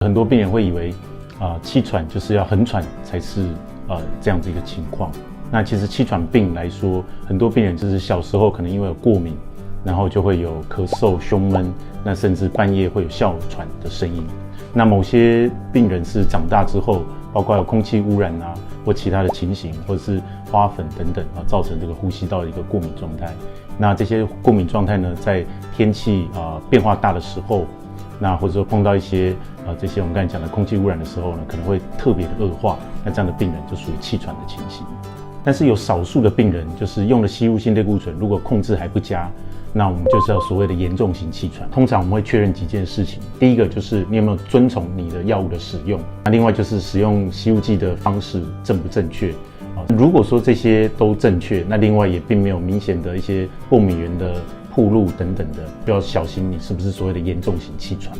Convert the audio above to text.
很多病人会以为，气喘就是要很喘才是这样子一个情况。那其实气喘病来说，很多病人就是小时候可能因为有过敏，然后就会有咳嗽、胸闷，那甚至半夜会有哮喘的声音。那某些病人是长大之后，包括有空气污染啊，或其他的情形，或者是花粉等等造成这个呼吸道的一个过敏状态。那这些过敏状态呢，在天气变化大的时候，那或者说碰到一些这些我们刚才讲的空气污染的时候呢，可能会特别的恶化。那这样的病人就属于气喘的情形。但是有少数的病人，就是用了吸入性类固醇，如果控制还不佳，那我们就是要所谓的严重型气喘。通常我们会确认几件事情，第一个就是你有没有遵从你的药物的使用，那另外就是使用吸入剂的方式正不正确。如果说这些都正确，那另外也并没有明显的一些过敏源的暴露等等的，就要小心你是不是所谓的严重型气喘。